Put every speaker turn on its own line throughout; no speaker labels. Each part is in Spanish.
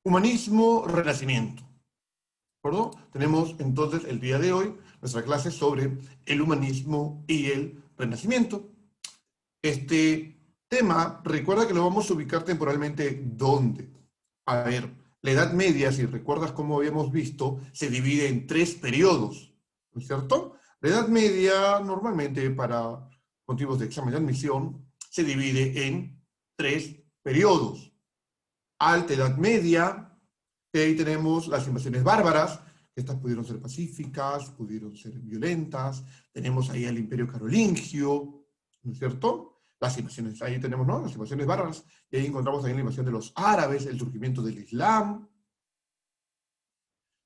Humanismo, Renacimiento. ¿De acuerdo? Tenemos entonces el día de hoy nuestra clase sobre el humanismo y el Renacimiento. Este tema, recuerda que lo vamos a ubicar temporalmente ¿dónde? A ver, la Edad Media, si recuerdas cómo habíamos visto, se divide en 3 periodos, ¿no es cierto? La Edad Media, normalmente para motivos de examen de admisión, se divide en 3 periodos. Alta Edad Media, que ahí tenemos las invasiones bárbaras, que estas pudieron ser pacíficas, pudieron ser violentas. Tenemos ahí el Imperio Carolingio, ¿no es cierto? Las invasiones, ahí tenemos, ¿no?, las invasiones bárbaras, y ahí encontramos también la invasión de los árabes, el surgimiento del Islam.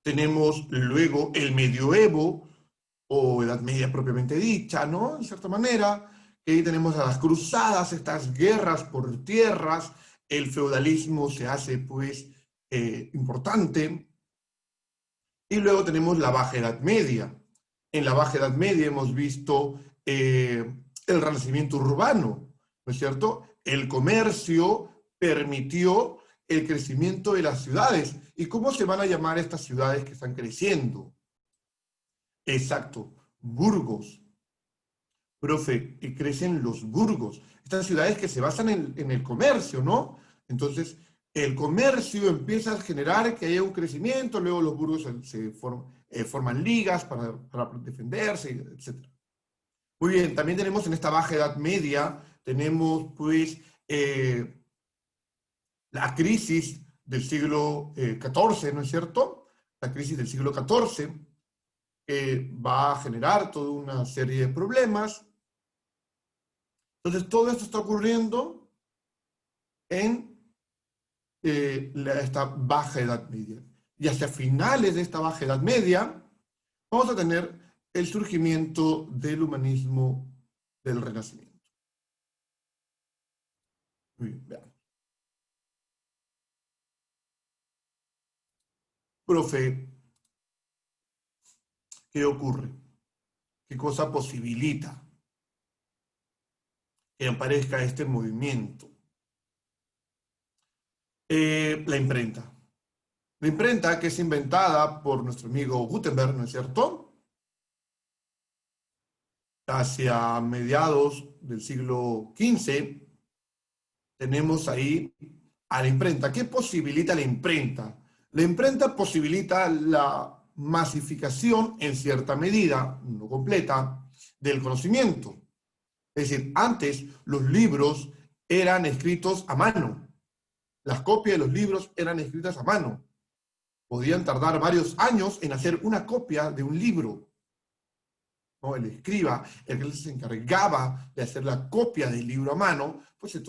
Tenemos luego el medioevo, o Edad Media propiamente dicha, ¿no?, en cierta manera, que ahí tenemos a las cruzadas, estas guerras por tierras, el feudalismo se hace, pues, importante. Y luego tenemos la Baja Edad Media. En la Baja Edad Media hemos visto el renacimiento urbano, ¿no es cierto? El comercio permitió el crecimiento de las ciudades. ¿Y cómo se van a llamar estas ciudades que están creciendo? Exacto, burgos. Profe, crecen los burgos. Estas ciudades que se basan en el comercio, ¿no? Entonces, el comercio empieza a generar que haya un crecimiento, luego los burgos forman ligas para defenderse, etc. Muy bien, también tenemos en esta Baja Edad Media, tenemos pues la crisis del siglo XIV, ¿no es cierto? La crisis del siglo XIV, que va a generar toda una serie de problemas. Entonces, todo esto está ocurriendo en esta Baja Edad Media. Y hacia finales de esta Baja Edad Media, vamos a tener el surgimiento del humanismo del Renacimiento. Muy bien, veamos. Profe, ¿qué ocurre? ¿Qué cosa posibilita que aparezca este movimiento? La imprenta. La imprenta, que es inventada por nuestro amigo Gutenberg, ¿no es cierto?, hacia mediados del siglo XV, tenemos ahí a la imprenta. ¿Qué posibilita la imprenta? La imprenta posibilita la masificación, en cierta medida, no completa, del conocimiento. Es decir, antes los libros eran escritos a mano. Las copias de los libros eran escritas a mano. Podían tardar varios años en hacer una copia de un libro, ¿no? El escriba, el que se encargaba de hacer la copia del libro a mano, pues se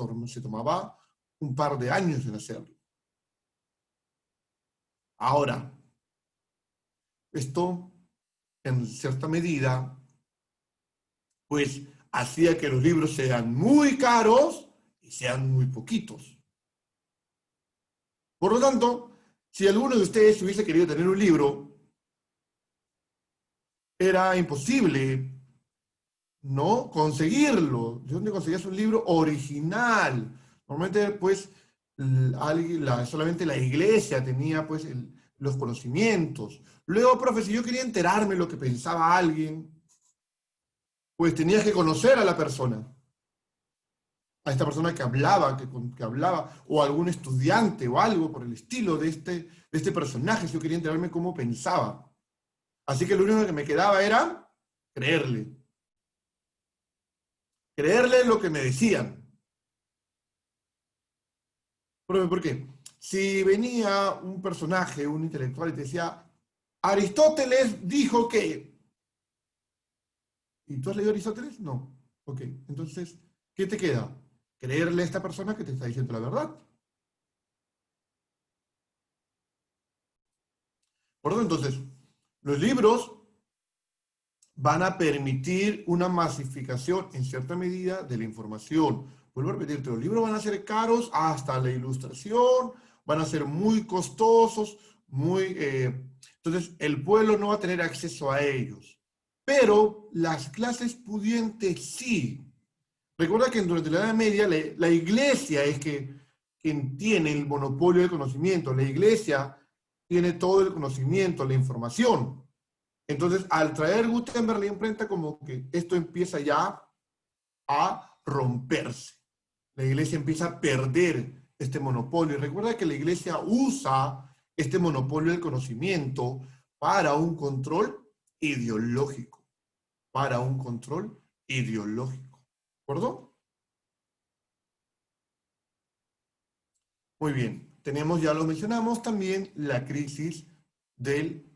tomaba un par de años en hacerlo. Ahora, esto, en cierta medida, pues hacía que los libros sean muy caros y sean muy poquitos. Por lo tanto, si alguno de ustedes hubiese querido tener un libro, era imposible, ¿no?, conseguirlo. ¿De dónde conseguías un libro original? Normalmente, pues, solamente la iglesia tenía, pues, los conocimientos. Luego, profe, si yo quería enterarme lo que pensaba alguien, pues tenías que conocer a la persona. A esta persona que hablaba, o algún estudiante o algo por el estilo de este personaje, si yo quería enterarme cómo pensaba. Así que lo único que me quedaba era creerle. Creerle lo que me decían. ¿Por qué? Si venía un personaje, un intelectual, y te decía, Aristóteles dijo que... ¿Y tú has leído Aristóteles? No. Ok, entonces, ¿qué te queda? Creerle a esta persona que te está diciendo la verdad. Por lo tanto, entonces, los libros van a permitir una masificación, en cierta medida, de la información. Vuelvo a repetirte, los libros van a ser caros hasta la ilustración, van a ser muy costosos, entonces el pueblo no va a tener acceso a ellos. Pero las clases pudientes sí. Recuerda que durante la Edad Media la iglesia es que quien tiene el monopolio del conocimiento. La iglesia tiene todo el conocimiento, la información. Entonces, al traer Gutenberg la imprenta, como que esto empieza ya a romperse. La iglesia empieza a perder este monopolio. Y recuerda que la iglesia usa este monopolio del conocimiento para un control ideológico. Para un control ideológico. ¿De acuerdo? Muy bien. Tenemos, ya lo mencionamos, también la crisis del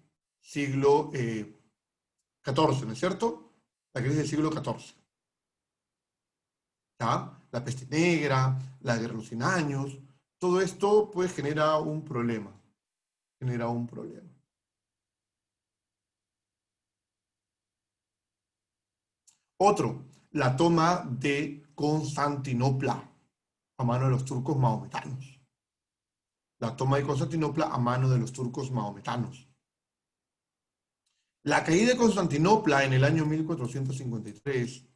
siglo XIV, ¿no es cierto? La crisis del siglo XIV. ¿Ya? La peste negra, la guerra de los 100 años, todo esto pues genera un problema. Genera un problema. Otro, la toma de Constantinopla a mano de los turcos maometanos. La toma de Constantinopla a mano de los turcos maometanos. La caída de Constantinopla en el año 1453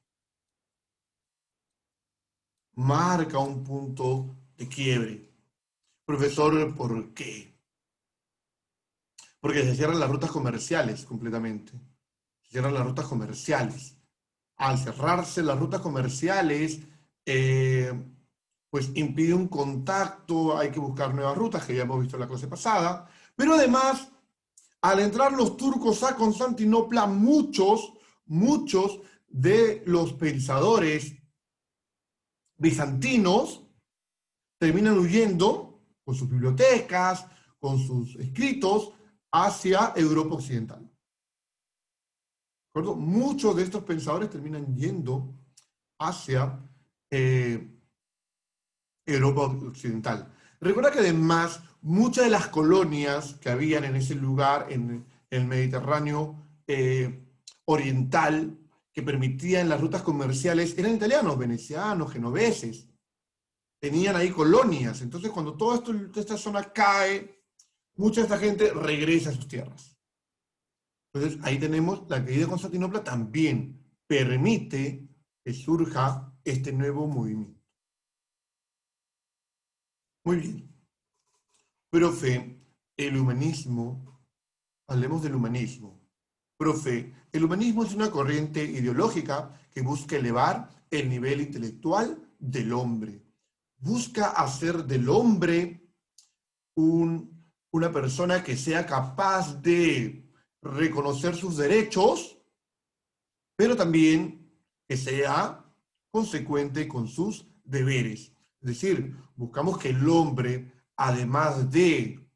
marca un punto de quiebre. Profesor, ¿por qué? Porque se cierran las rutas comerciales completamente. Se cierran las rutas comerciales. Al cerrarse las rutas comerciales, pues impide un contacto, hay que buscar nuevas rutas, que ya hemos visto en la clase pasada, pero además, al entrar los turcos a Constantinopla, muchos de los pensadores bizantinos terminan huyendo con sus bibliotecas, con sus escritos, hacia Europa Occidental. ¿De acuerdo? Muchos de estos pensadores terminan yendo hacia Europa Occidental. Recuerda que además muchas de las colonias que habían en ese lugar, en el Mediterráneo oriental, que permitían las rutas comerciales, eran italianos, venecianos, genoveses. Tenían ahí colonias. Entonces, cuando toda esta zona cae, mucha de esta gente regresa a sus tierras. Entonces, ahí tenemos la caída de Constantinopla también permite que surja este nuevo movimiento. Muy bien. Profe, el humanismo, hablemos del humanismo. Profe, el humanismo es una corriente ideológica que busca elevar el nivel intelectual del hombre. Busca hacer del hombre una persona que sea capaz de reconocer sus derechos, pero también que sea consecuente con sus deberes. Es decir, buscamos que el hombre, además de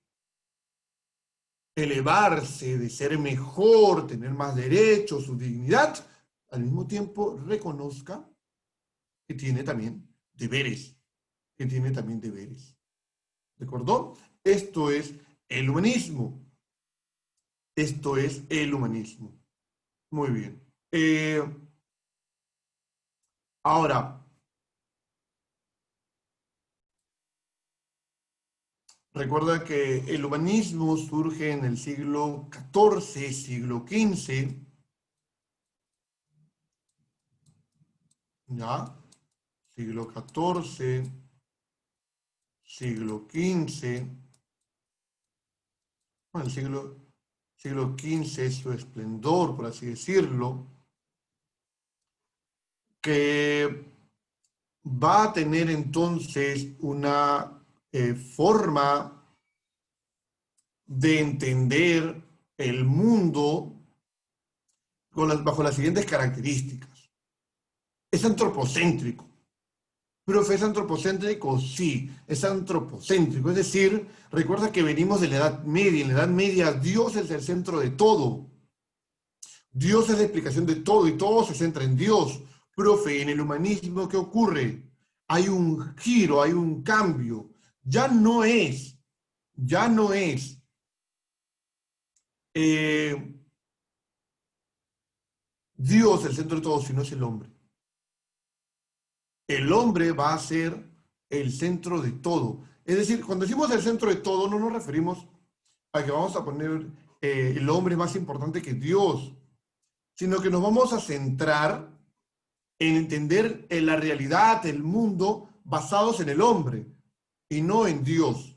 elevarse, de ser mejor, tener más derechos, su dignidad, al mismo tiempo reconozca que tiene también deberes, ¿De acuerdo? Esto es el humanismo. Esto es el humanismo. Muy bien. Ahora, recuerda que el humanismo surge en el siglo XIV, siglo XV. ¿Ya? Siglo XIV, siglo XV. Bueno, el siglo XV es su esplendor, por así decirlo, que va a tener entonces una forma de entender el mundo bajo las siguientes características. Es antropocéntrico. ¿Profe, es antropocéntrico? Sí, es antropocéntrico. Es decir, recuerda que venimos de la Edad Media. En la Edad Media Dios es el centro de todo. Dios es la explicación de todo y todo se centra en Dios. Profe, en el humanismo, ¿qué ocurre? Hay un giro, hay un cambio. Ya no es Dios el centro de todo, sino es el hombre. El hombre va a ser el centro de todo. Es decir, cuando decimos el centro de todo, no nos referimos a que vamos a poner el hombre más importante que Dios, sino que nos vamos a centrar en entender la realidad, el mundo, basados en el hombre. y no en Dios.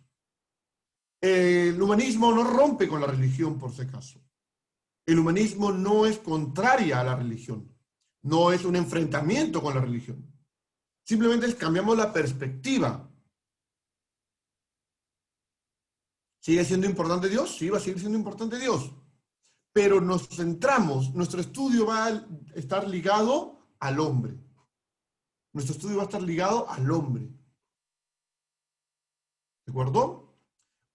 El humanismo no rompe con la religión, por si acaso. El humanismo no es contraria a la religión, no es un enfrentamiento con la religión. Simplemente cambiamos la perspectiva. ¿Sigue siendo importante Dios? Sí, va a seguir siendo importante Dios. Pero nos centramos, nuestro estudio va a estar ligado al hombre. Nuestro estudio va a estar ligado al hombre. ¿De acuerdo?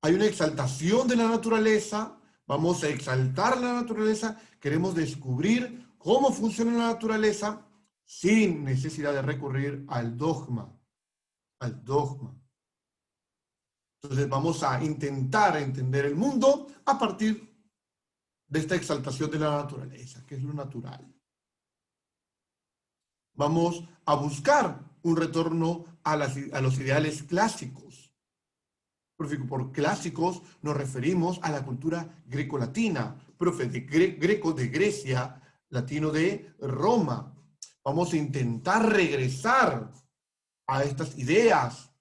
Hay una exaltación de la naturaleza, vamos a exaltar la naturaleza, queremos descubrir cómo funciona la naturaleza sin necesidad de recurrir al dogma, al dogma. Entonces vamos a intentar entender el mundo a partir de esta exaltación de la naturaleza, que es lo natural. Vamos a buscar un retorno a los ideales clásicos. Por clásicos nos referimos a la cultura greco-latina, profe, de greco de Grecia, latino de Roma. Vamos a intentar regresar a estas ideas,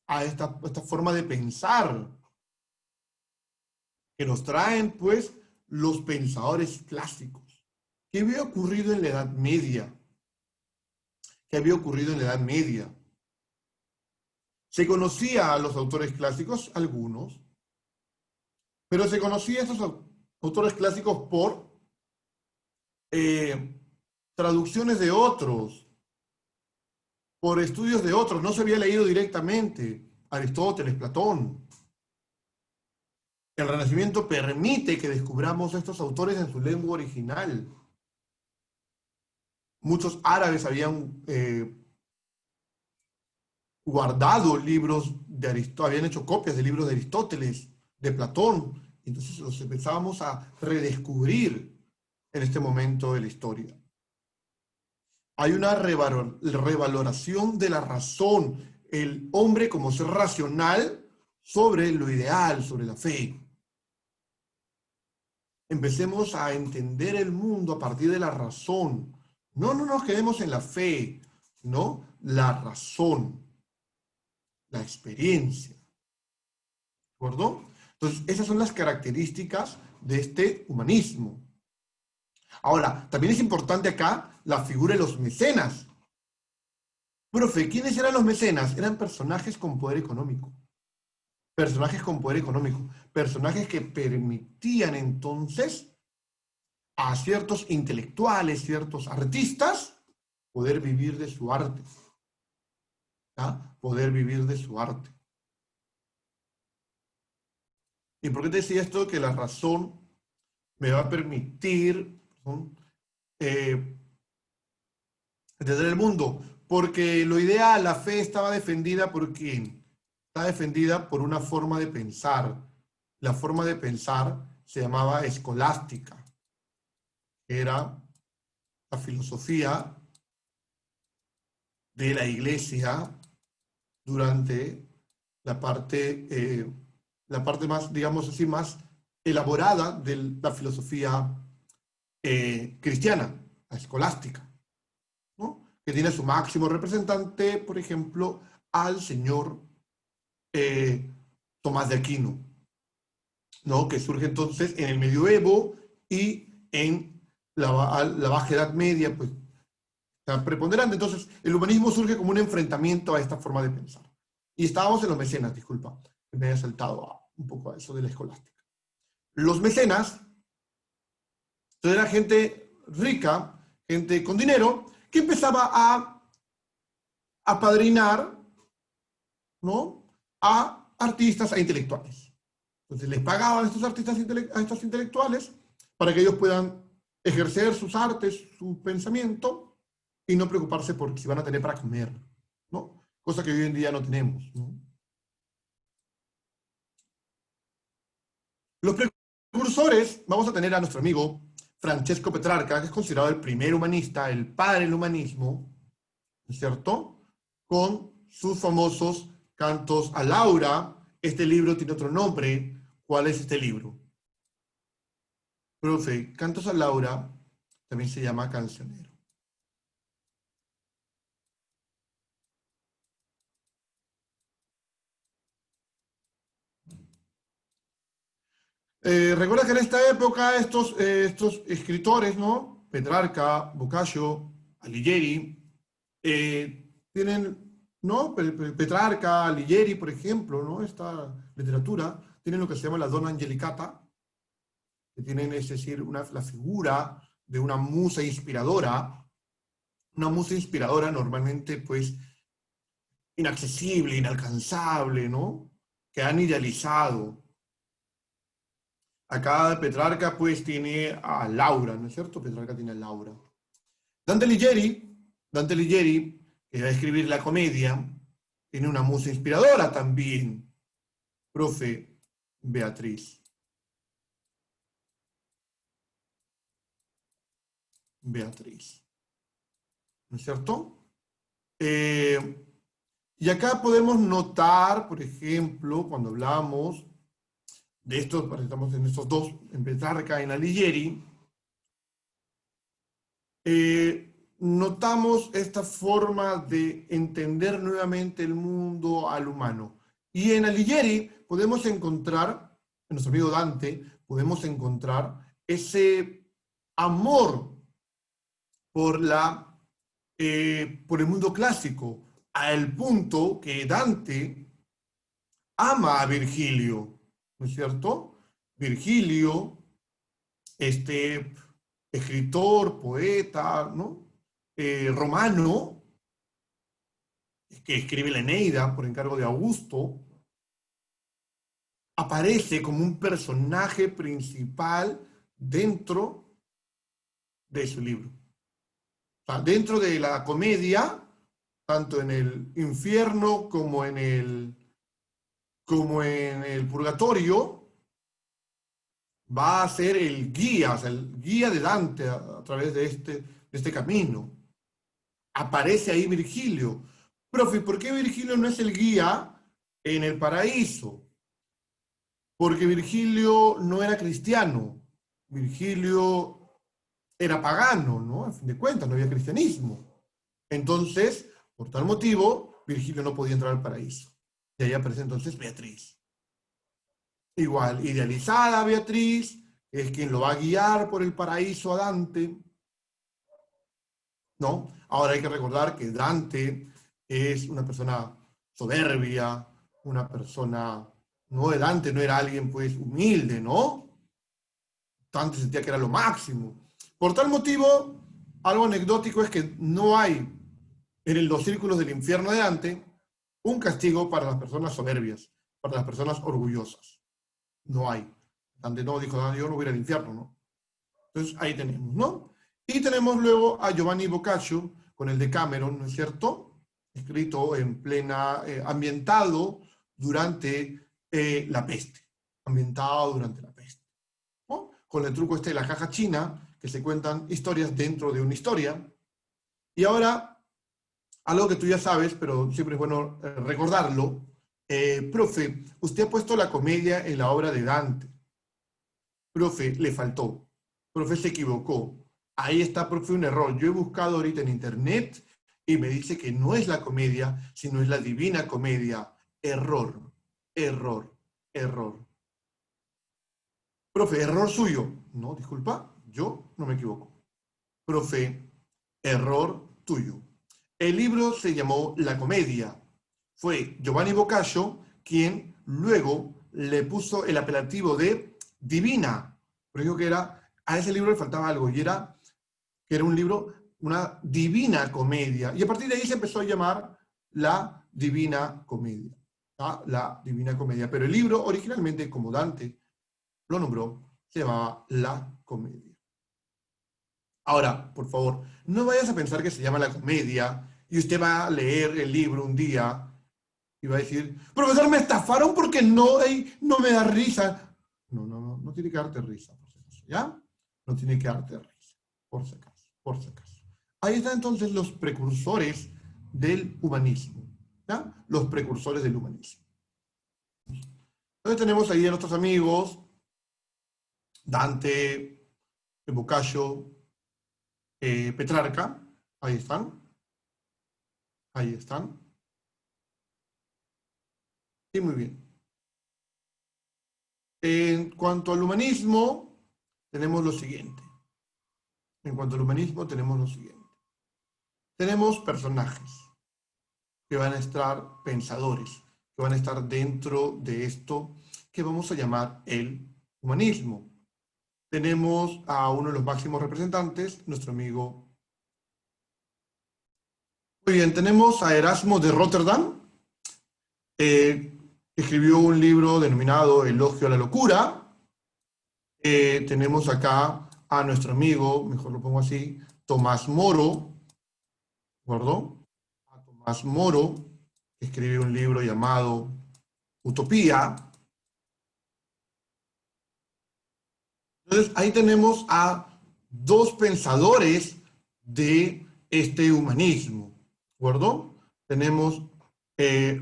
a esta forma de pensar que nos traen, pues, los pensadores clásicos. ¿Qué había ocurrido en la Edad Media? ¿Qué había ocurrido en la Edad Media? Se conocía a los autores clásicos, algunos, pero se conocía a estos autores clásicos por traducciones de otros, por estudios de otros. No se había leído directamente Aristóteles, Platón. El Renacimiento permite que descubramos a estos autores en su lengua original. Muchos árabes habían guardado libros de Aristóteles, habían hecho copias de libros de Aristóteles, de Platón. Entonces los empezábamos a redescubrir en este momento de la historia. Hay una revaloración de la razón, el hombre como ser racional sobre lo ideal, sobre la fe. Empecemos a entender el mundo a partir de la razón. No nos quedemos en la fe, sino la razón, la experiencia. ¿De acuerdo? Entonces, esas son las características de este humanismo. Ahora, también es importante acá la figura de los mecenas. Profe, ¿quiénes eran los mecenas? Eran personajes con poder económico. Personajes con poder económico. Personajes que permitían entonces a ciertos intelectuales, ciertos artistas, poder vivir de su arte. ¿Ya? Poder vivir de su arte. ¿Y por qué te decía esto? Que la razón me va a permitir entender el mundo. Porque lo ideal, la fe estaba defendida por ¿quién? Está defendida por una forma de pensar. La forma de pensar se llamaba escolástica. Era la filosofía de la iglesia durante la parte más, digamos así, más elaborada de la filosofía cristiana, la escolástica, ¿no? Que tiene su máximo representante, por ejemplo, al señor Tomás de Aquino, ¿no? Que surge entonces en el medioevo y en la Baja Edad Media, pues, tan preponderante. Entonces, el humanismo surge como un enfrentamiento a esta forma de pensar. Y estábamos en los mecenas, disculpa, me había saltado un poco a eso de la escolástica. Los mecenas, entonces era gente rica, gente con dinero, que empezaba a apadrinar, ¿no?, a artistas, a intelectuales. Entonces les pagaban a estos artistas, a estos intelectuales, para que ellos puedan ejercer sus artes, su pensamiento, y no preocuparse por si van a tener para comer, ¿no? Cosa que hoy en día no tenemos, ¿no? Los precursores, vamos a tener a nuestro amigo Francesco Petrarca, que es considerado el primer humanista, el padre del humanismo, ¿no es cierto? Con sus famosos cantos a Laura. Este libro tiene otro nombre. ¿Cuál es este libro? Profe, Cantos a Laura también se llama Cancionero. Recuerda que en esta época estos escritores, ¿no? Petrarca, Boccaccio, Alighieri, tienen, ¿no? Petrarca, Alighieri, por ejemplo, ¿no? Esta literatura, tienen lo que se llama la Donna Angelicata, que tienen, es decir, la figura de una musa inspiradora normalmente, pues, inaccesible, inalcanzable, ¿no? Que han idealizado. Acá Petrarca pues tiene a Laura, ¿no es cierto? Petrarca tiene a Laura. Dante Alighieri, Dante Alighieri, que va a escribir la comedia, tiene una musa inspiradora también, profe Beatriz. Beatriz, ¿no es cierto? Eh, y acá podemos notar, por ejemplo, cuando hablamos de estos, estamos en estos dos, en Petrarca y en Alighieri, notamos esta forma de entender nuevamente el mundo al humano. Y en Alighieri podemos encontrar, en nuestro amigo Dante, podemos encontrar ese amor por, por el mundo clásico, al punto que Dante ama a Virgilio, ¿no es cierto? Virgilio, este escritor, poeta, ¿no? Romano, que escribe la Eneida por encargo de Augusto, aparece como un personaje principal dentro de su libro. O sea, dentro de la comedia, tanto en el infierno como en el purgatorio, va a ser el guía, o sea, el guía de Dante a través de este camino. Aparece ahí Virgilio. Profe, ¿por qué Virgilio no es el guía en el paraíso? Porque Virgilio no era cristiano. Virgilio era pagano, ¿no? A fin de cuentas, no había cristianismo. Entonces, por tal motivo, Virgilio no podía entrar al paraíso. Y ahí aparece entonces Beatriz. Igual, idealizada Beatriz, es quien lo va a guiar por el paraíso a Dante, ¿no? Ahora hay que recordar que Dante es una persona soberbia, una persona, no, Dante no era alguien pues humilde, ¿no? Dante sentía que era lo máximo. Por tal motivo, algo anecdótico es que no hay en los círculos del infierno de Dante un castigo para las personas soberbias, para las personas orgullosas. No hay. Dante no dijo, yo no voy al infierno, ¿no? Entonces ahí tenemos, ¿no? Y tenemos luego a Giovanni Boccaccio con el Decameron, ¿no es cierto? Escrito en plena, ambientado durante la peste. Ambientado durante la peste, ¿no? Con el truco este de la caja china, que se cuentan historias dentro de una historia. Y ahora, algo que tú ya sabes, pero siempre es bueno recordarlo. Profe, usted ha puesto la comedia en la obra de Dante. Profe, le faltó. Profe, se equivocó. Ahí está, profe, un error. Yo he buscado ahorita en internet y me dice que no es la comedia, sino es la divina comedia. Error, error, error. Profe, error suyo. No, disculpa, yo no me equivoco. Profe, error tuyo. El libro se llamó La Comedia. Fue Giovanni Boccaccio quien luego le puso el apelativo de Divina. Pero dijo que era, a ese libro le faltaba algo y era que era un libro, una divina comedia. Y a partir de ahí se empezó a llamar La Divina Comedia. ¿Ah? La Divina Comedia. Pero el libro originalmente, como Dante lo nombró, se llamaba La Comedia. Ahora, por favor, no vayas a pensar que se llama La Comedia y usted va a leer el libro un día y va a decir, profesor, me estafaron porque no, no me da risa. No, no, no, no tiene que darte risa, por si acaso, ¿ya? No tiene que darte risa, por si acaso, por si acaso. Ahí están entonces los precursores del humanismo, ¿ya? Los precursores del humanismo. Entonces tenemos ahí a nuestros amigos, Dante, Boccaccio, Petrarca, ahí están, ahí están. Sí, muy bien. En cuanto al humanismo, tenemos lo siguiente. En cuanto al humanismo, tenemos lo siguiente. Tenemos personajes que van a estar pensadores, que van a estar dentro de esto que vamos a llamar el humanismo. Tenemos a uno de los máximos representantes, nuestro amigo. Muy bien, tenemos a Erasmo de Rotterdam, que escribió un libro denominado Elogio a la locura. Tenemos acá a nuestro amigo, mejor lo pongo así, Tomás Moro, ¿de acuerdo? A Tomás Moro, que escribe un libro llamado Utopía. Entonces, ahí tenemos a dos pensadores de este humanismo, ¿de acuerdo? Tenemos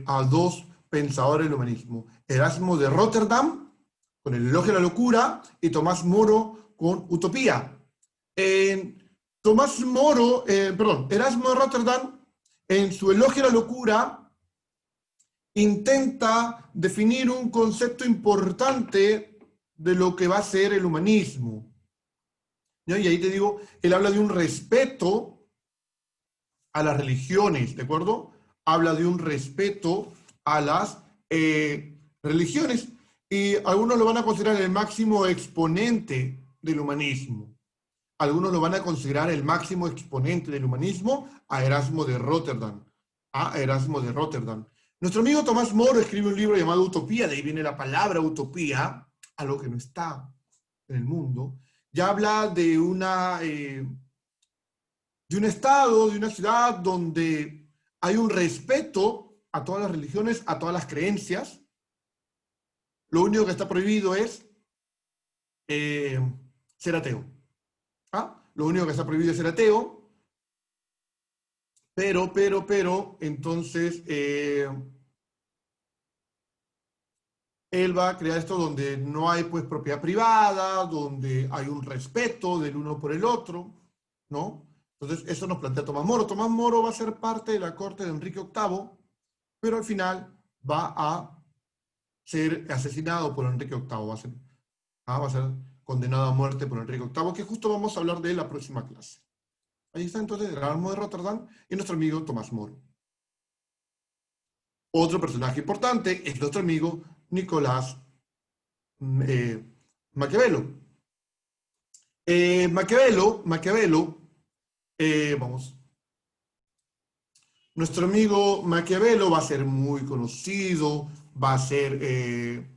a dos pensadores del humanismo. Erasmo de Rotterdam, con el Elogio a la Locura, y Tomás Moro con Utopía. Erasmo de Rotterdam, en su Elogio a la Locura, intenta definir un concepto importante de lo que va a ser el humanismo. ¿Ya? Y ahí te digo, él habla de un respeto a las religiones, ¿de acuerdo? Habla de un respeto a las religiones, y algunos lo van a considerar el máximo exponente del humanismo. Algunos lo van a considerar el máximo exponente del humanismo a Erasmo de Rotterdam. A Erasmo de Rotterdam. Nuestro amigo Tomás Moro escribe un libro llamado Utopía, de ahí viene la palabra utopía, algo que no está en el mundo. Ya habla de un estado, de una ciudad donde hay un respeto a todas las religiones, a todas las creencias. Lo único que está prohibido es ser ateo. ¿Ah? Lo único que está prohibido es ser ateo, pero, entonces él va a crear esto donde no hay pues propiedad privada, donde hay un respeto del uno por el otro, ¿no? Entonces eso nos plantea Tomás Moro. Tomás Moro va a ser parte de la corte de Enrique VIII, pero al final va a ser asesinado por Enrique VIII, va a ser condenado a muerte por Enrique VIII, que justo vamos a hablar de la próxima clase. Ahí está entonces Erasmo de Rotterdam y nuestro amigo Tomás Moro. Otro personaje importante es nuestro amigo Nicolás Maquiavelo. Maquiavelo, vamos. Nuestro amigo Maquiavelo va a ser muy conocido, va a ser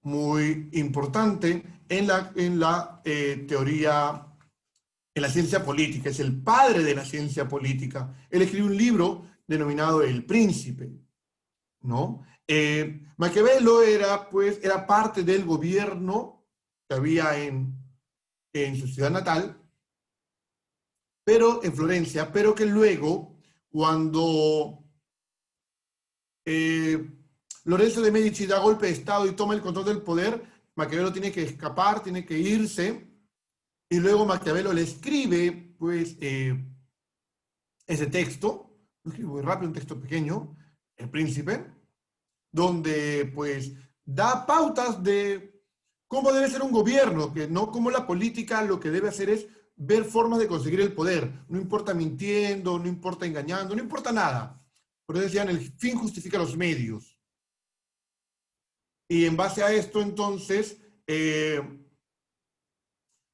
muy importante en la teoría, en la ciencia política. Es el padre de la ciencia política. Él escribió un libro denominado El Príncipe, ¿no? Maquiavelo era parte del gobierno que había en su ciudad natal, pero en Florencia, pero que luego, cuando Lorenzo de Medici da golpe de Estado y toma el control del poder, Maquiavelo tiene que escapar, tiene que irse, y luego Maquiavelo le escribe, pues, ese texto, lo escribe muy rápido, un texto pequeño, El Príncipe, donde, pues, da pautas de cómo debe ser un gobierno, que no como la política lo que debe hacer es ver formas de conseguir el poder. No importa mintiendo, no importa engañando, no importa nada. Por eso decían, el fin justifica los medios. Y en base a esto, entonces,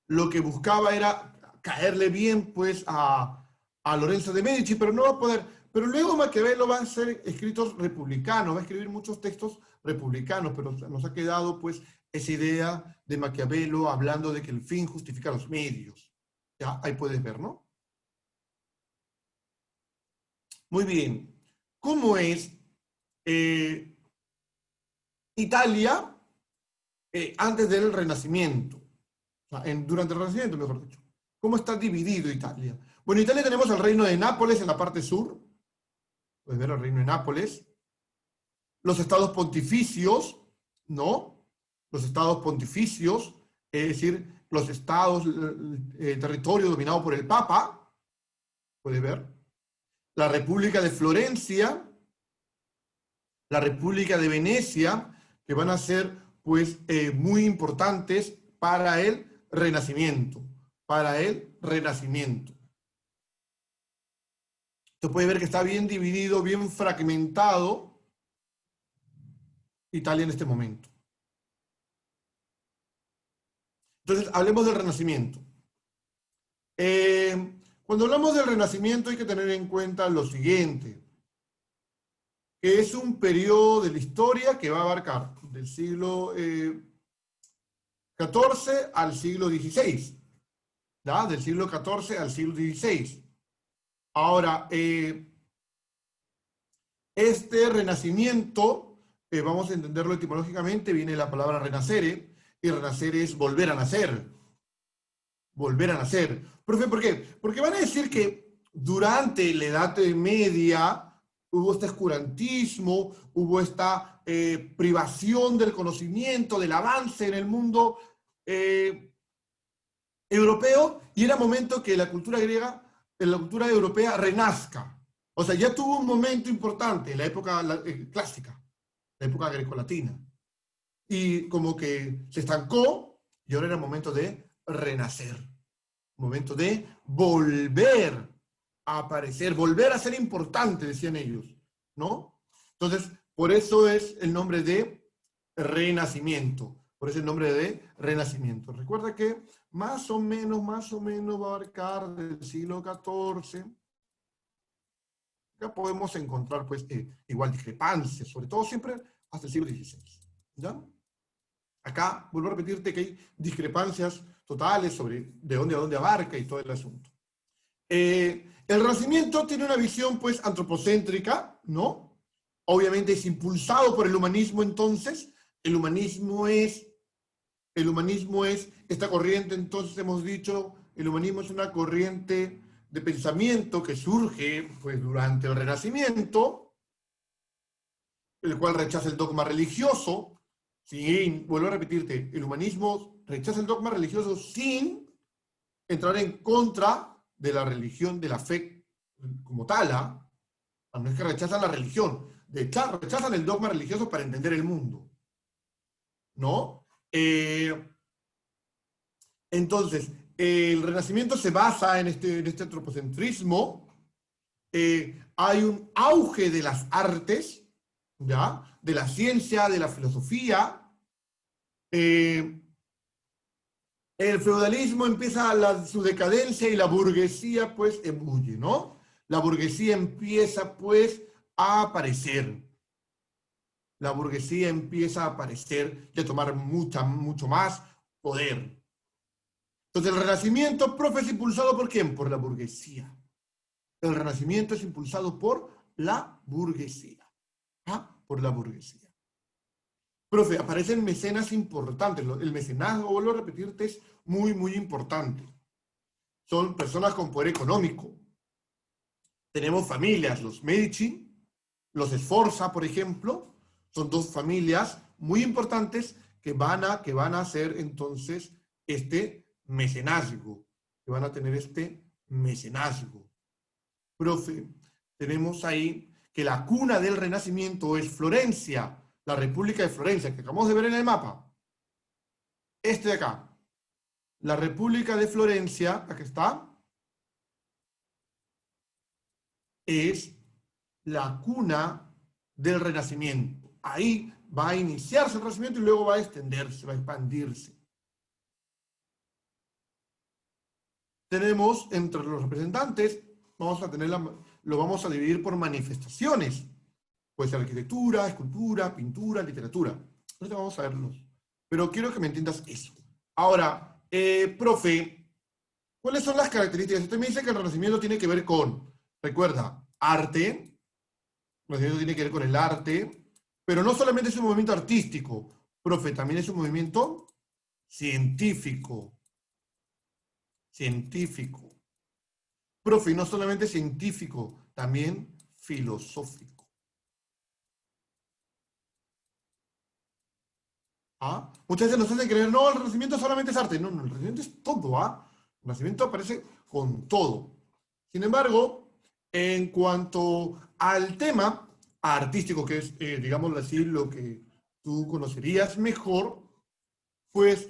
lo que buscaba era caerle bien, pues, a Lorenzo de Medici, pero no va a poder. Pero luego Maquiavelo va a hacer escritos republicanos, va a escribir muchos textos republicanos, pero nos ha quedado, pues, esa idea de Maquiavelo hablando de que el fin justifica los medios. Ya, ahí puedes ver, ¿no? Muy bien. ¿Cómo es Italia antes del Renacimiento? O sea, durante el Renacimiento, mejor dicho. ¿Cómo está dividido Italia? Bueno, en Italia tenemos el reino de Nápoles en la parte sur. Puedes ver el reino de Nápoles. Los estados pontificios, ¿no? Los estados pontificios, es decir, los estados, territorio dominado por el Papa, puede ver. La República de Florencia, la República de Venecia, que van a ser pues, muy importantes para el Renacimiento. Para el Renacimiento. Usted puede ver que está bien dividido, bien fragmentado Italia en este momento. Entonces, hablemos del Renacimiento. Cuando hablamos del Renacimiento hay que tener en cuenta lo siguiente, que es un periodo de la historia que va a abarcar del siglo XIV al siglo XVI, ¿ya? Del siglo XIV al siglo XVI. Ahora, este renacimiento, vamos a entenderlo etimológicamente, viene de la palabra renacere, y renacer es volver a nacer. Volver a nacer. Profe, ¿por qué? Porque van a decir que durante la Edad Media hubo este oscurantismo, hubo esta privación del conocimiento, del avance en el mundo europeo, y era momento que la cultura griega, la cultura europea renazca. O sea, ya tuvo un momento importante en la época clásica, la época grecolatina. Y como que se estancó, y ahora era momento de renacer. Momento de volver a aparecer, volver a ser importante, decían ellos, ¿no? Entonces, por eso es el nombre de Renacimiento. Por eso el nombre de Renacimiento. Recuerda que más o menos va a abarcar del siglo XIV. Ya podemos encontrar, pues, igual discrepancias, sobre todo siempre hasta el siglo XVI. ¿Ya? Acá, vuelvo a repetirte que hay discrepancias totales sobre de dónde a dónde abarca y todo el asunto. El Renacimiento tiene una visión, pues, antropocéntrica, ¿no? Obviamente es impulsado por el humanismo, entonces. El humanismo es esta corriente, entonces hemos dicho, el humanismo es una corriente de pensamiento que surge, pues, durante el Renacimiento, el cual rechaza el dogma religioso. Sí, vuelvo a repetirte, el humanismo rechaza el dogma religioso sin entrar en contra de la religión, de la fe como tal. No es que rechazan la religión, rechazan el dogma religioso para entender el mundo, ¿no? Entonces, el Renacimiento se basa en este antropocentrismo. Hay un auge de las artes, ¿ya? De la ciencia, de la filosofía. El feudalismo empieza su decadencia y la burguesía, pues, ebulle, ¿no? La burguesía empieza, pues, a aparecer. La burguesía empieza a aparecer y a tomar mucho más poder. Entonces, el Renacimiento, profe, es impulsado ¿por quién? Por la burguesía. El Renacimiento es impulsado por la burguesía. Por la burguesía. Profe, aparecen mecenas importantes. El mecenazgo, vuelvo a repetirte, es muy importante. Son personas con poder económico. Tenemos familias, los Medici, los Sforza, por ejemplo, son dos familias muy importantes que van a hacer entonces este mecenazgo, que van a tener este mecenazgo. Profe, tenemos ahí que la cuna del Renacimiento es Florencia, la República de Florencia, que acabamos de ver en el mapa. Este de acá. La República de Florencia, aquí está, es la cuna del Renacimiento. Ahí va a iniciarse el Renacimiento y luego va a extenderse, va a expandirse. Tenemos entre los representantes, lo vamos a dividir por manifestaciones. Puede ser arquitectura, escultura, pintura, literatura. Ahorita vamos a verlos. Pero quiero que me entiendas eso. Ahora, profe, ¿cuáles son las características? Usted me dice que el Renacimiento tiene que ver con, recuerda, arte. El Renacimiento tiene que ver con el arte, pero no solamente es un movimiento artístico, profe, también es un movimiento científico. Científico. Profe, y no solamente científico, también filosófico. Muchas veces nos hacen creer, no, el Renacimiento solamente es arte. No, el Renacimiento es todo. El Renacimiento aparece con todo. Sin embargo, en cuanto al tema artístico, que es, digámoslo así, lo que tú conocerías mejor, pues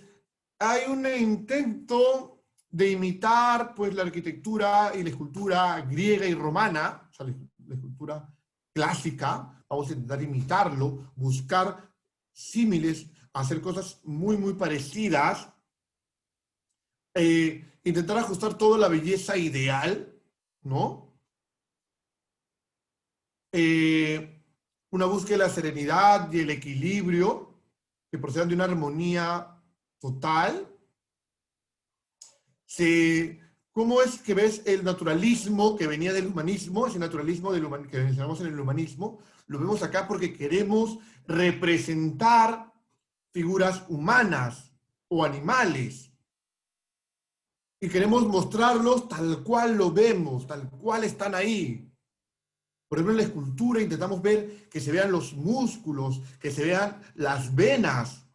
hay un intento de imitar pues, la arquitectura y la escultura griega y romana, o sea, la escultura clásica, vamos a intentar imitarlo, buscar símiles, hacer cosas muy, muy parecidas, intentar ajustar todo a la belleza ideal, ¿no? Una búsqueda de la serenidad y el equilibrio que procedan de una armonía total. ¿Cómo es que ves el naturalismo que venía del humanismo, ese naturalismo que mencionamos en el humanismo? Lo vemos acá porque queremos representar figuras humanas o animales. Y queremos mostrarlos tal cual lo vemos, tal cual están ahí. Por ejemplo, en la escultura intentamos ver que se vean los músculos, que se vean las venas.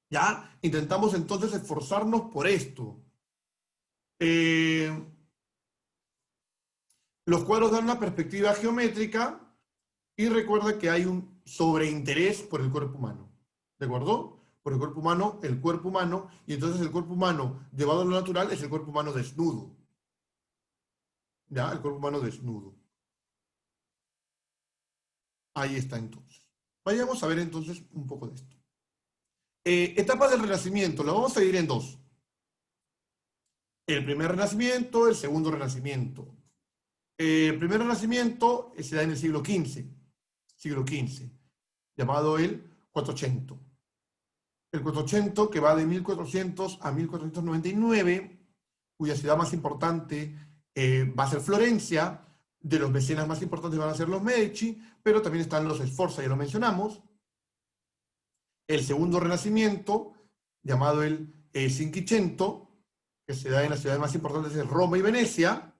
¿Ya? Intentamos entonces esforzarnos por esto. Los cuadros dan una perspectiva geométrica y recuerda que hay un sobreinterés por el cuerpo humano. ¿De acuerdo? Por el cuerpo humano, y entonces el cuerpo humano llevado a lo natural es el cuerpo humano desnudo. ¿Ya? El cuerpo humano desnudo. Ahí está entonces. Vayamos a ver entonces un poco de esto. Etapas del Renacimiento, lo vamos a dividir en dos. El primer Renacimiento, el segundo Renacimiento. El primer Renacimiento se da en el siglo XV, llamado el 400. El 400 que va de 1400 a 1499, cuya ciudad más importante va a ser Florencia, de los mecenas más importantes van a ser los Medici, pero también están los Sforza, ya lo mencionamos. El segundo Renacimiento, llamado el Cinquecento, que se da en las ciudades más importantes de Roma y Venecia,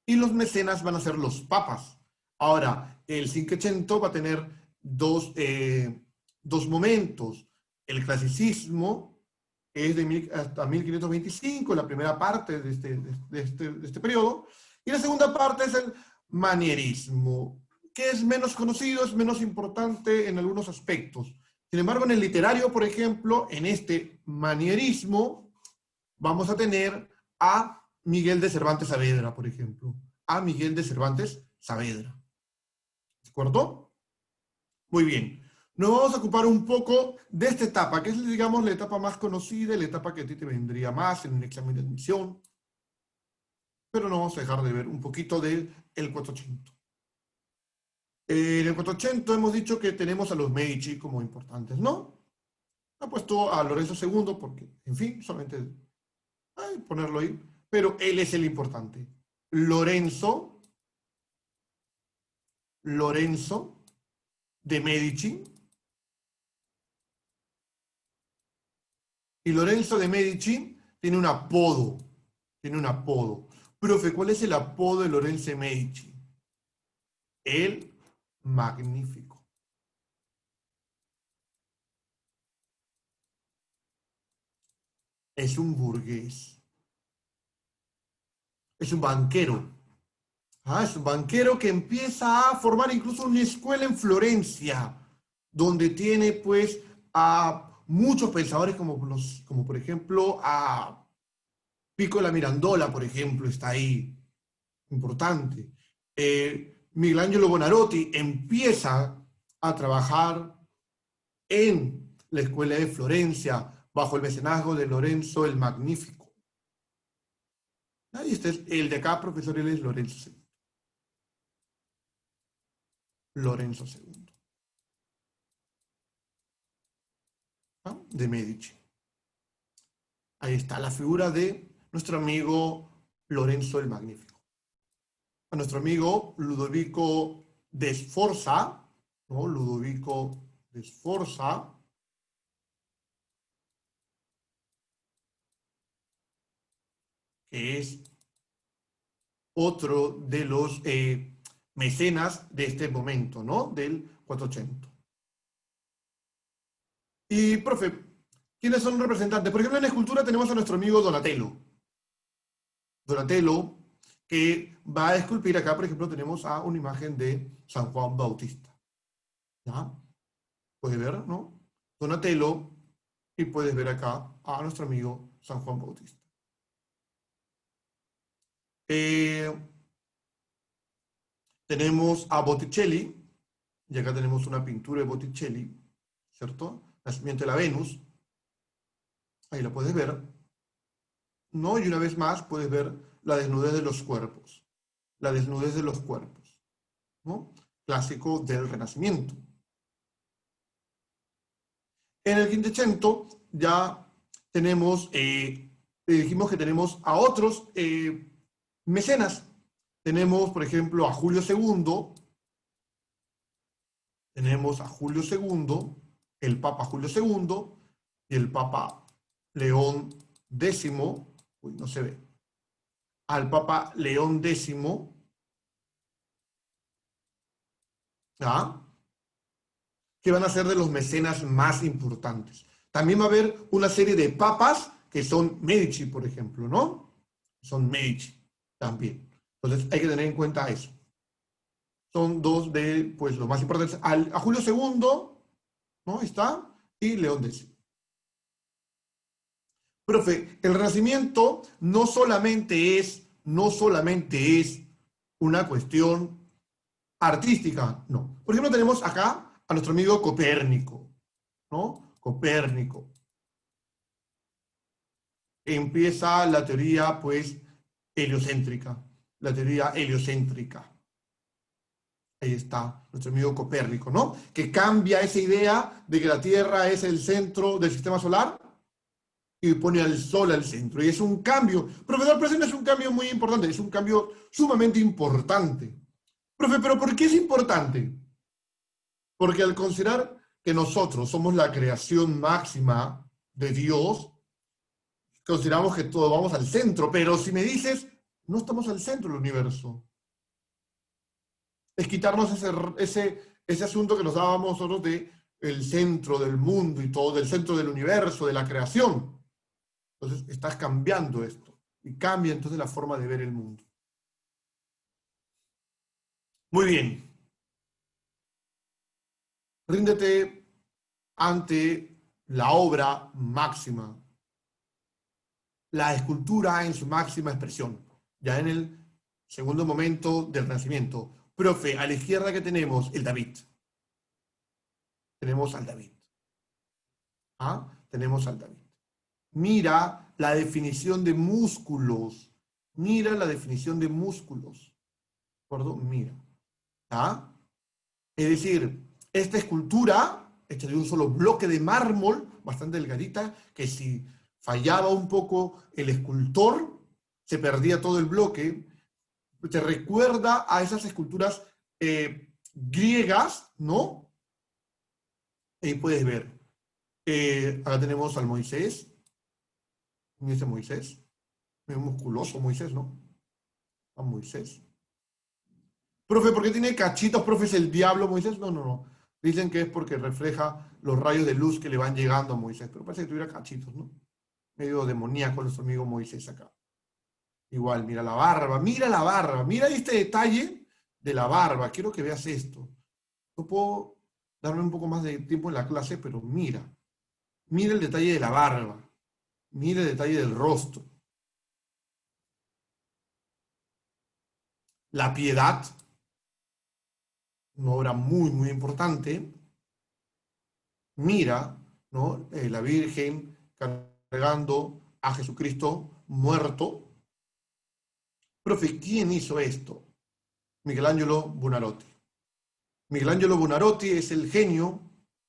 y los mecenas van a ser los papas. Ahora, el Cinquecento va a tener dos momentos. El clasicismo, que es hasta 1525, la primera parte de este periodo, y la segunda parte es el manierismo, que es menos conocido, es menos importante en algunos aspectos. Sin embargo, en el literario, por ejemplo, en este manierismo, vamos a tener a Miguel de Cervantes Saavedra, por ejemplo. A Miguel de Cervantes Saavedra. ¿De acuerdo? Muy bien. Nos vamos a ocupar un poco de esta etapa, que es, digamos, la etapa más conocida, la etapa que a ti te vendría más en un examen de admisión. Pero no vamos a dejar de ver un poquito del 400. En el 400 hemos dicho que tenemos a los Medici como importantes, ¿no? Ha puesto a Lorenzo II porque, en fin, solamente ponerlo ahí. Pero él es el importante. Lorenzo de Medici. Y Lorenzo de Medici tiene un apodo. Profe, ¿cuál es el apodo de Lorenzo de Medici? El Magnífico. Es un burgués. Es un banquero. Es un banquero que empieza a formar incluso una escuela en Florencia, donde tiene pues a muchos pensadores como por ejemplo a Pico la Mirandola, por ejemplo, está ahí, importante. Michelangelo Buonarroti empieza a trabajar en la escuela de Florencia bajo el mecenazgo de Lorenzo el Magnífico. Ahí está el de acá, profesor, él es Lorenzo II. Lorenzo II. De Medici. Ahí está la figura de nuestro amigo Lorenzo el Magnífico. A nuestro amigo Ludovico de Sforza, ¿no? Ludovico de Sforza, que es otro de los mecenas de este momento, ¿no? Del 400. Y, profe, ¿quiénes son los representantes? Por ejemplo, en la escultura tenemos a nuestro amigo Donatello. Donatello, que va a esculpir acá, por ejemplo, tenemos a una imagen de San Juan Bautista. ¿Ya? puedes ver, ¿no? Donatello, y puedes ver acá a nuestro amigo San Juan Bautista. Tenemos a Botticelli, y acá tenemos una pintura de Botticelli, ¿cierto? Nacimiento de la Venus, ahí lo puedes ver, ¿no? Y una vez más puedes ver la desnudez de los cuerpos, la desnudez de los cuerpos, ¿no? Clásico del Renacimiento. En el Quinquecento ya tenemos, dijimos que tenemos a otros mecenas. Tenemos, por ejemplo, a Julio II, tenemos a Julio II, el Papa Julio II y el Papa León X, uy, no se ve, al Papa León X, ¿ah? Que van a ser de los mecenas más importantes. También va a haber una serie de papas que son Medici, por ejemplo, ¿no? Son Medici también. Entonces hay que tener en cuenta eso. Son dos de, pues, los más importantes. A Julio II, ¿no? Está, y León X. Profe, el Renacimiento no solamente es una cuestión artística, no. Por ejemplo, tenemos acá a nuestro amigo Copérnico, ¿no? Copérnico. Empieza la teoría, pues, heliocéntrica. La teoría heliocéntrica. Ahí está nuestro amigo Copérnico, ¿no? Que cambia esa idea de que la Tierra es el centro del sistema solar y pone al Sol al centro. Y es un cambio. Profesor, pero ese no es un cambio muy importante, es un cambio sumamente importante. Profe, ¿pero por qué es importante? Porque al considerar que nosotros somos la creación máxima de Dios, consideramos que todos vamos al centro, pero si me dices, no estamos al centro del universo. Es quitarnos ese asunto que nos dábamos nosotros de el centro del mundo y todo, del centro del universo, de la creación. Entonces estás cambiando esto y cambia entonces la forma de ver el mundo. Muy bien. Ríndete ante la obra máxima, la escultura en su máxima expresión, ya en el segundo momento del Renacimiento. Profe, a la izquierda que tenemos el David. Tenemos al David. ¿Ah? Tenemos al David. Mira la definición de músculos. Mira la definición de músculos. ¿De acuerdo? Mira. ¿Ah? Es decir, esta escultura, hecha de un solo bloque de mármol, bastante delgadita, que si fallaba un poco el escultor, se perdía todo el bloque, te recuerda a esas esculturas griegas, ¿no? Ahí puedes ver. Acá tenemos al Moisés. ¿Quién es Moisés? Muy musculoso Moisés, ¿no? A Moisés. Profe, ¿por qué tiene cachitos? Profe, ¿es el diablo Moisés? No, no, no. Dicen que es porque refleja los rayos de luz que le van llegando a Moisés. Pero parece que tuviera cachitos, ¿no? Medio demoníaco nuestro amigo Moisés acá. Igual, mira la barba, mira la barba. Mira este detalle de la barba. Quiero que veas esto. No puedo darme un poco más de tiempo en la clase, pero mira. Mira el detalle de la barba. Mira el detalle del rostro. La piedad, una obra muy, muy importante. Mira, ¿no? La Virgen cargando a Jesucristo muerto. Profe, ¿quién hizo esto? Michelangelo Buonarroti. Michelangelo Buonarroti es el genio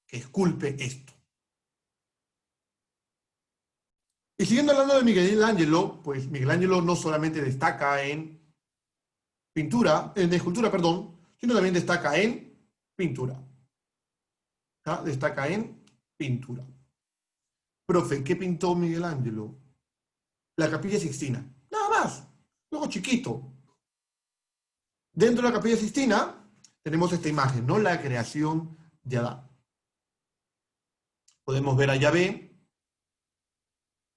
que esculpe esto. Y siguiendo hablando de Michelangelo, pues Michelangelo no solamente destaca en pintura, en escultura, perdón, sino también destaca en pintura. ¿Ah? Destaca en pintura. Profe, ¿qué pintó Michelangelo? La Capilla Sixtina. Nada más. Luego chiquito. Dentro de la Capilla Sixtina tenemos esta imagen, ¿no? La creación de Adán. Podemos ver a Yahvé,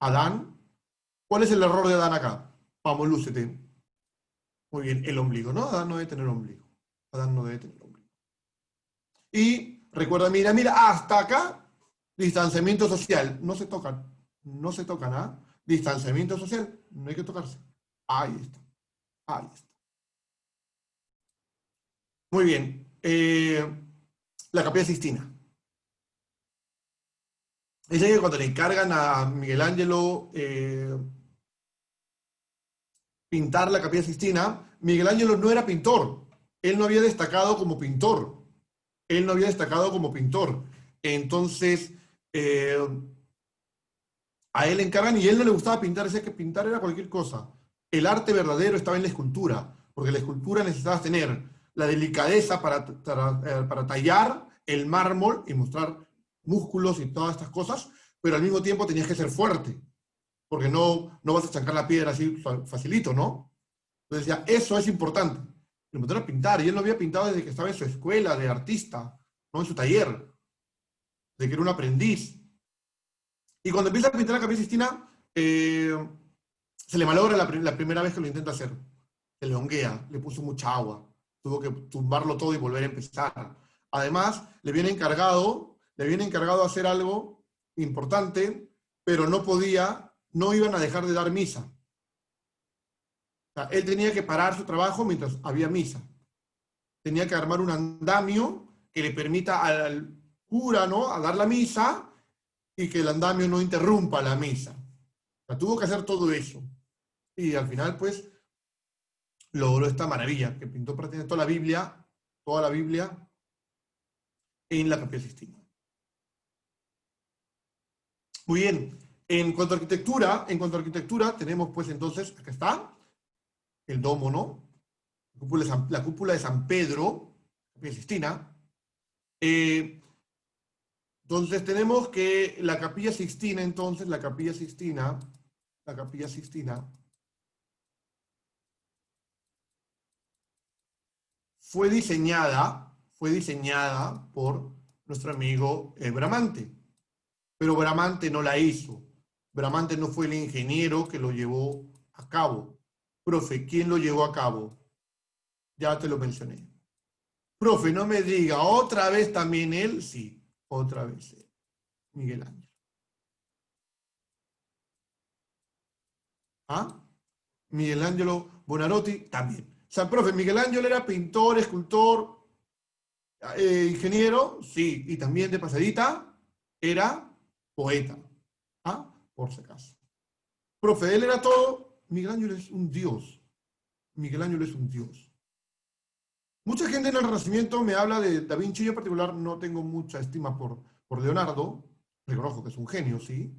Adán. ¿Cuál es el error de Adán acá? Vamos, lúcete. Muy bien, el ombligo, ¿no? Adán no debe tener ombligo. Adán no debe tener ombligo. Y Recuerda, mira, mira, hasta acá, distanciamiento social. No se tocan, ¿ah? Distanciamiento social, no hay que tocarse. Ahí está, ahí está. Muy bien. La Capilla Sixtina. Es que cuando le encargan a Miguel Ángelo pintar la Capilla Sixtina, Miguel Ángelo no era pintor. Él no había destacado como pintor. Él no había destacado como pintor. Entonces, eh, a él le encargan y a él no le gustaba pintar, decía que pintar era cualquier cosa. El arte verdadero estaba en la escultura, porque la escultura necesitabas tener la delicadeza para tallar el mármol y mostrar músculos y todas estas cosas, pero al mismo tiempo tenías que ser fuerte, porque no vas a chancar la piedra así facilito, ¿no? Entonces decía, eso es importante. Le empezaron a pintar, y él lo había pintado desde que estaba en su escuela de artista, no en su taller, de que era un aprendiz. Y cuando empieza a pintar la Capilla Sixtina, se le malogra la primera vez que lo intenta hacer. Se le honguea, le puso mucha agua. Tuvo que tumbarlo todo y volver a empezar. Además, le viene encargado hacer algo importante, pero no iban a dejar de dar misa. O sea, él tenía que parar su trabajo mientras había misa. Tenía que armar un andamio que le permita al cura, ¿no?, a dar la misa y que el andamio no interrumpa la misa. O sea, tuvo que hacer todo eso. Y al final, pues, logró esta maravilla, que pintó prácticamente toda la Biblia en la Capilla Sixtina. Muy bien. En cuanto a arquitectura, tenemos, pues, entonces, acá está, el domo, ¿no? La cúpula de San Pedro, Capilla Sixtina. Entonces tenemos que la Capilla Sixtina, fue diseñada por nuestro amigo Bramante. Pero Bramante no la hizo. Bramante no fue el ingeniero que lo llevó a cabo. Profe, ¿quién lo llevó a cabo? Ya te lo mencioné. Profe, no me diga, ¿otra vez también él? Sí, otra vez él. Miguel Ángel. ¿Ah? Miguel Ángelo Buonarroti también. O sea, profe, Miguel Ángel era pintor, escultor, ingeniero, sí, y también de pasadita era poeta. ¿Ah? Por si acaso. Profe, él era todo. Miguel Ángel es un dios. Miguel Ángel es un dios. Mucha gente en el Renacimiento me habla de Da Vinci. Yo en particular no tengo mucha estima por Leonardo. Reconozco que es un genio, sí.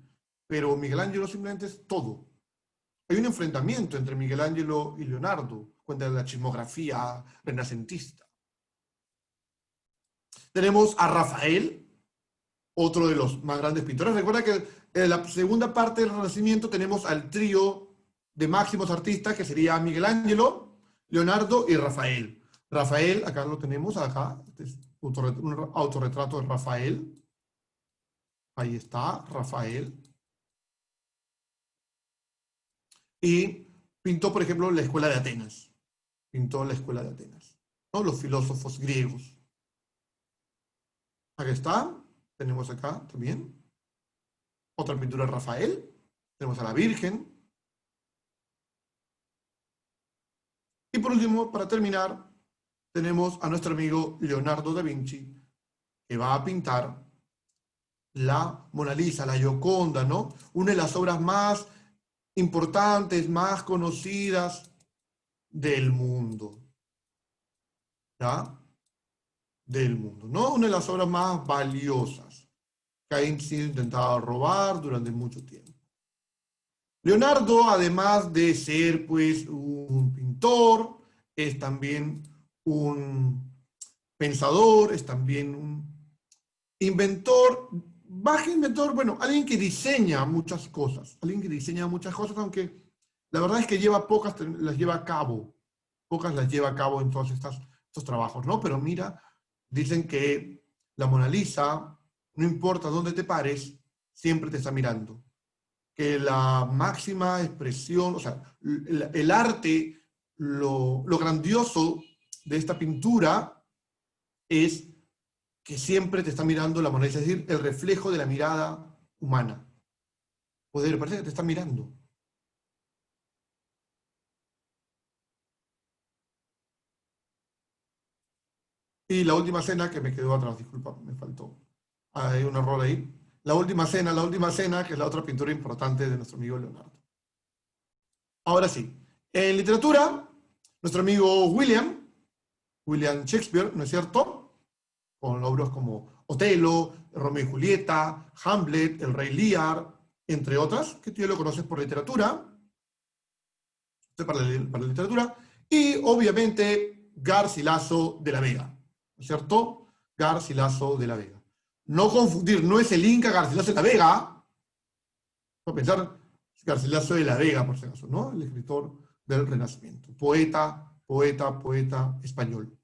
Pero Miguel Ángel simplemente es todo. Hay un enfrentamiento entre Miguel Ángel y Leonardo, cuenta de la chismografía renacentista. Tenemos a Rafael, otro de los más grandes pintores. Recuerda que en la segunda parte del Renacimiento tenemos al trío de máximos artistas, que sería Miguel Ángel, Leonardo y Rafael. Rafael, acá lo tenemos, acá, este es un autorretrato de Rafael. Ahí está, Rafael. Y pintó, por ejemplo, la escuela de Atenas. Pintó la escuela de Atenas, ¿no? Los filósofos griegos. Aquí está, tenemos acá también otra pintura de Rafael. Tenemos a la Virgen. Y por último, para terminar, tenemos a nuestro amigo Leonardo da Vinci, que va a pintar la Mona Lisa, la Gioconda, ¿no? Una de las obras más importantes, más conocidas del mundo. ¿Ya? Del mundo, ¿no? Una de las obras más valiosas que ha sido intentado robar durante mucho tiempo. Leonardo, además de ser, pues, un pintor, es también un pensador, es también un inventor, bueno, alguien que diseña muchas cosas, aunque la verdad es que pocas las lleva a cabo, en todos estos trabajos, ¿no? Pero mira, dicen que la Mona Lisa, no importa dónde te pares, siempre te está mirando. Que la máxima expresión, o sea, el arte, lo grandioso de esta pintura es que siempre te está mirando la Mona Lisa, es decir, el reflejo de la mirada humana. Poder, parece que te está mirando. Y la última cena que me quedó atrás, disculpa, me faltó. Hay un error ahí. La última cena, que es la otra pintura importante de nuestro amigo Leonardo. Ahora sí, en literatura, nuestro amigo William Shakespeare, ¿no es cierto? Con obras como Otelo, Romeo y Julieta, Hamlet, El Rey Lear, entre otras, que tú ya lo conoces por literatura, para la literatura, y obviamente Garcilaso de la Vega, ¿no es cierto? Garcilaso de la Vega. No confundir, no es el Inca Garcilaso de la Vega, a pensar Garcilaso de la Vega, por si acaso, ¿no? El escritor del Renacimiento. Poeta español.